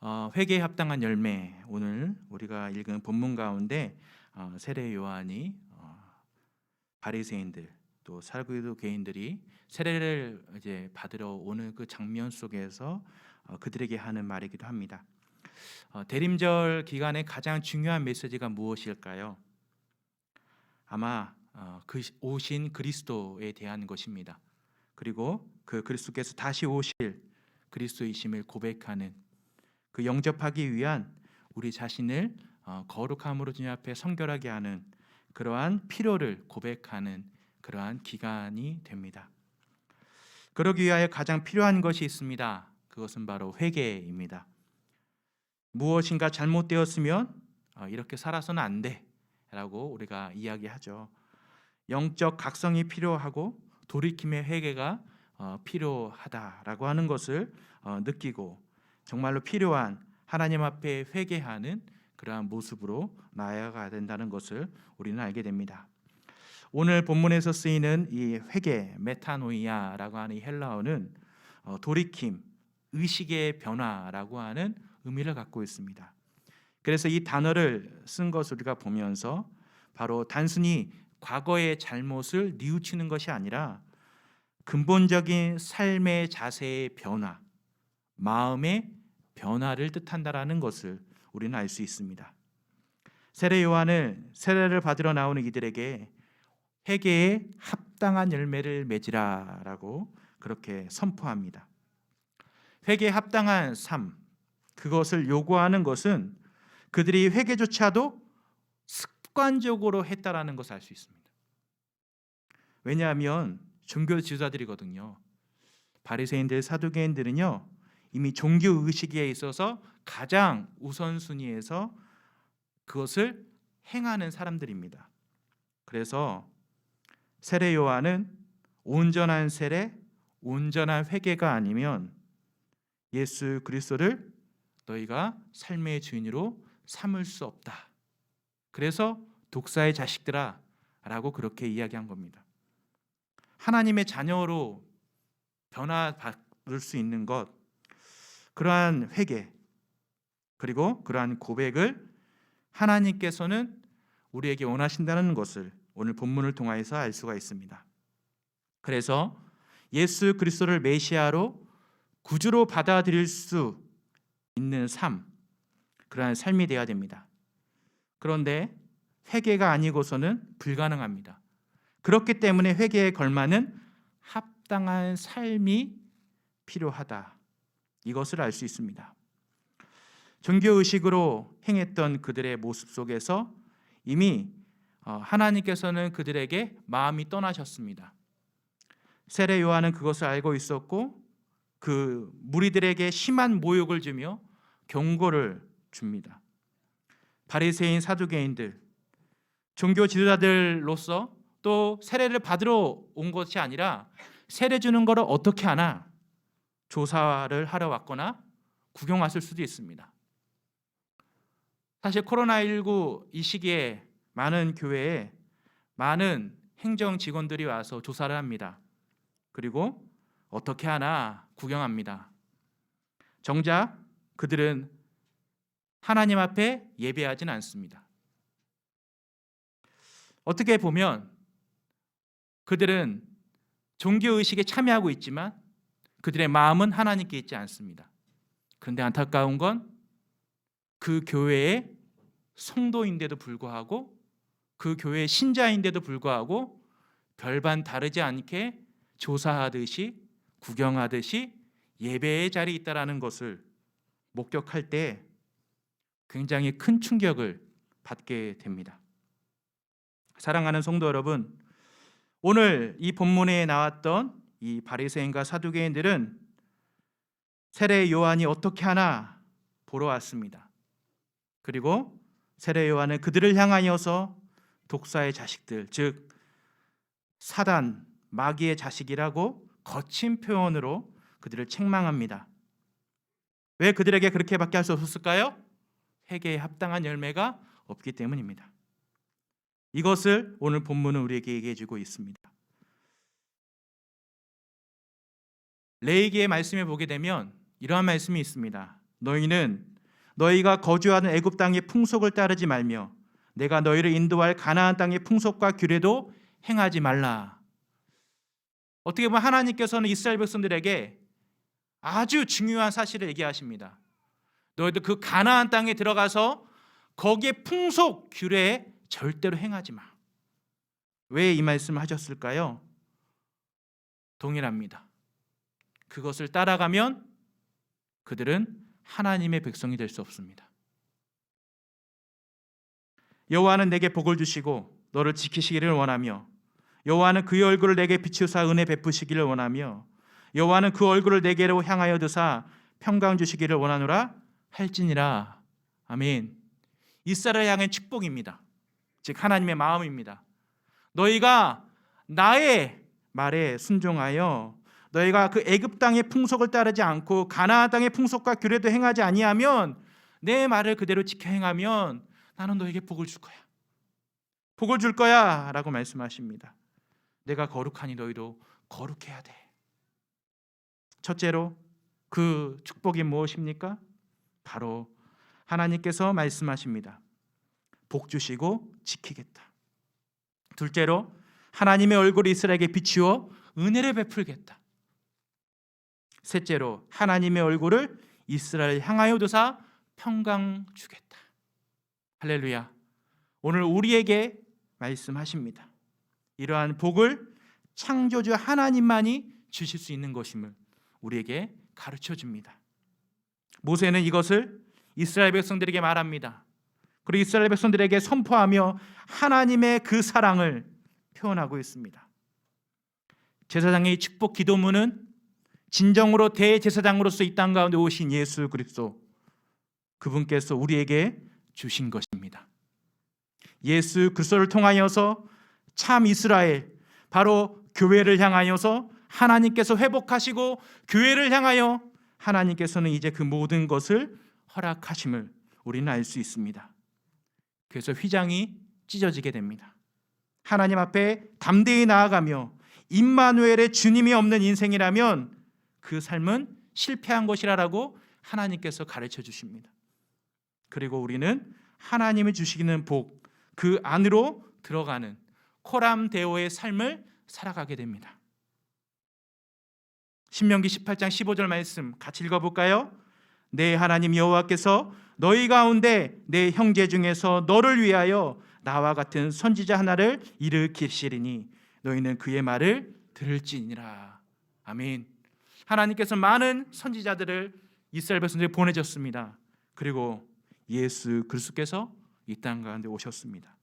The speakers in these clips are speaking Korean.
회개에 합당한 열매, 오늘 우리가 읽은 본문 가운데 세례 요한이 바리새인들 또 사두개인들이 세례를 이제 받으러 오는 그 장면 속에서 그들에게 하는 말이기도 합니다. 대림절 기간의 가장 중요한 메시지가 무엇일까요? 아마 그 오신 그리스도에 대한 것입니다. 그리고 그 그리스도께서 다시 오실 그리스도이심을 고백하는, 그 영접하기 위한 우리 자신을 거룩함으로 주님 앞에 성결하게 하는 그러한 필요를 고백하는 그러한 기간이 됩니다. 그러기 위하여 가장 필요한 것이 있습니다. 그것은 바로 회개입니다. 무엇인가 잘못되었으면 이렇게 살아서는 안 돼 라고 우리가 이야기하죠. 영적 각성이 필요하고 돌이킴의 회개가 필요하다라고 하는 것을 느끼고 정말로 필요한 하나님 앞에 회개하는 그러한 모습으로 나아가야 된다는 것을 우리는 알게 됩니다. 오늘 본문에서 쓰이는 이 회개, 메타노이아라고 하는 이 헬라어는 돌이킴, 의식의 변화라고 하는 의미를 갖고 있습니다. 그래서 이 단어를 쓴 것을 우리가 보면서 바로 단순히 과거의 잘못을 뉘우치는 것이 아니라 근본적인 삶의 자세의 변화, 마음의 변화를 뜻한다라는 것을 우리는 알 수 있습니다. 세례 요한은 세례를 받으러 나오는 이들에게 회개에 합당한 열매를 맺으라라고 그렇게 선포합니다. 회개에 합당한 삶, 그것을 요구하는 것은 그들이 회개조차도 습관적으로 했다라는 것을 알 수 있습니다. 왜냐하면 종교 지도자들이거든요. 바리새인들, 사두개인들은요, 이미 종교 의식에 있어서 가장 우선순위에서 그것을 행하는 사람들입니다. 그래서 세례 요한은 온전한 세례, 온전한 회개가 아니면 예수 그리스도를 너희가 삶의 주인으로 삼을 수 없다. 그래서 독사의 자식들아 라고 그렇게 이야기한 겁니다. 하나님의 자녀로 변화받을 수 있는 것, 그러한 회개 그리고 그러한 고백을 하나님께서는 우리에게 원하신다는 것을 오늘 본문을 통하여서 알 수가 있습니다. 그래서 예수 그리스도를 메시아로 구주로 받아들일 수 있는 삶, 그러한 삶이 되어야 됩니다. 그런데 회개가 아니고서는 불가능합니다. 그렇기 때문에 회개에 걸맞는 합당한 삶이 필요하다. 이것을 알 수 있습니다. 종교의식으로 행했던 그들의 모습 속에서 이미 하나님께서는 그들에게 마음이 떠나셨습니다. 세례 요한은 그것을 알고 있었고 그 무리들에게 심한 모욕을 주며 경고를 줍니다. 바리새인, 사두개인들, 종교 지도자들로서 또 세례를 받으러 온 것이 아니라 세례 주는 것을 어떻게 하나 조사를 하러 왔거나 구경 왔을 수도 있습니다. 사실 코로나19 이 시기에 많은 교회에 많은 행정 직원들이 와서 조사를 합니다. 그리고 어떻게 하나 구경합니다. 정작 그들은 하나님 앞에 예배하진 않습니다. 어떻게 보면 그들은 종교의식에 참여하고 있지만 그들의 마음은 하나님께 있지 않습니다. 그런데 안타까운 건 그 교회의 성도인데도 불구하고 그 교회의 신자인데도 불구하고 별반 다르지 않게 조사하듯이 구경하듯이 예배의 자리에 있다라는 것을 목격할 때 굉장히 큰 충격을 받게 됩니다. 사랑하는 성도 여러분, 오늘 이 본문에 나왔던 이 바리새인과 사두개인들은 세례 요한이 어떻게 하나 보러 왔습니다. 그리고 세례 요한은 그들을 향하여서 독사의 자식들, 즉 사단, 마귀의 자식이라고 거친 표현으로 그들을 책망합니다. 왜 그들에게 그렇게밖에 할 수 없었을까요? 회개에 합당한 열매가 없기 때문입니다. 이것을 오늘 본문은 우리에게 얘기해 주고 있습니다. 레위기의 말씀에 보게 되면 이러한 말씀이 있습니다. 너희는 너희가 거주하는 애굽 땅의 풍속을 따르지 말며 내가 너희를 인도할 가나안 땅의 풍속과 규례도 행하지 말라. 어떻게 보면 하나님께서는 이스라엘 백성들에게 아주 중요한 사실을 얘기하십니다. 너희들 그 가나안 땅에 들어가서 거기에 풍속 규례에 절대로 행하지 마. 왜 이 말씀을 하셨을까요? 동일합니다. 그것을 따라가면 그들은 하나님의 백성이 될 수 없습니다. 여호와는 내게 복을 주시고 너를 지키시기를 원하며 여호와는 그의 얼굴을 내게 비추사 은혜 베푸시기를 원하며 여호와는 그 얼굴을 내게로 향하여 드사 평강 주시기를 원하노라 할지니라. 아멘. 이스라엘을 향한 축복입니다. 즉 하나님의 마음입니다. 너희가 나의 말에 순종하여 너희가 그 애굽 땅의 풍속을 따르지 않고 가나안 땅의 풍속과 규례도 행하지 아니하면 내 말을 그대로 지켜 행하면 나는 너에게 복을 줄 거야. 복을 줄 거야 라고 말씀하십니다. 내가 거룩하니 너희도 거룩해야 돼. 첫째로 그 축복이 무엇입니까? 바로 하나님께서 말씀하십니다. 복 주시고 지키겠다. 둘째로 하나님의 얼굴을 이스라엘에게 비추어 은혜를 베풀겠다. 셋째로 하나님의 얼굴을 이스라엘 향하여 두사 평강 주겠다. 할렐루야. 오늘 우리에게 말씀하십니다. 이러한 복을 창조주 하나님만이 주실 수 있는 것임을 우리에게 가르쳐 줍니다. 모세는 이것을 이스라엘 백성들에게 말합니다. 그리고 이스라엘 백성들에게 선포하며 하나님의 그 사랑을 표현하고 있습니다. 제사장의 축복 기도문은 진정으로 대제사장으로서 이 땅 가운데 오신 예수 그리스도 그분께서 우리에게 주신 것입니다. 예수 그리스도를 통하여서 참 이스라엘 바로 교회를 향하여서 하나님께서 회복하시고 교회를 향하여 하나님께서는 이제 그 모든 것을 허락하심을 우리는 알 수 있습니다. 그래서 휘장이 찢어지게 됩니다. 하나님 앞에 담대히 나아가며 임마누엘의 주님이 없는 인생이라면 그 삶은 실패한 것이라고 하나님께서 가르쳐 주십니다. 그리고 우리는 하나님이 주시는 복, 그 안으로 들어가는 코람데오의 삶을 살아가게 됩니다. 신명기 18장 15절 말씀 같이 읽어볼까요? 내 하나님 여호와께서 너희 가운데 내 형제 중에서 너를 위하여 나와 같은 선지자 하나를 일으키시리니 너희는 그의 말을 들을지니라. 아멘. 하나님께서 많은 선지자들을 이스라엘 백성들에게 보내줬습니다. 그리고 예수 그리스도께서 이 땅 가운데 오셨습니다.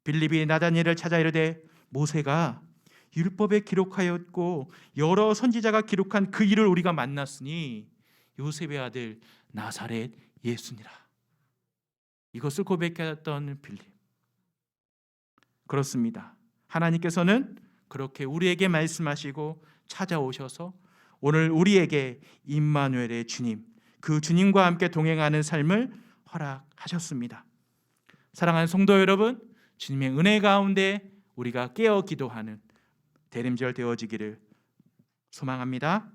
빌립이 나다니엘을 찾아 이르되 모세가 율법에 기록하였고 여러 선지자가 기록한 그 일을 우리가 만났으니 요셉의 아들 나사렛 예수니라. 이것을 고백했던 빌립. 그렇습니다. 하나님께서는 그렇게 우리에게 말씀하시고 찾아오셔서 오늘 우리에게 임마누엘의 주님, 그 주님과 함께 동행하는 삶을 허락하셨습니다. 사랑하는 성도 여러분, 주님의 은혜 가운데 우리가 깨어 기도하는 대림절 되어지기를 소망합니다.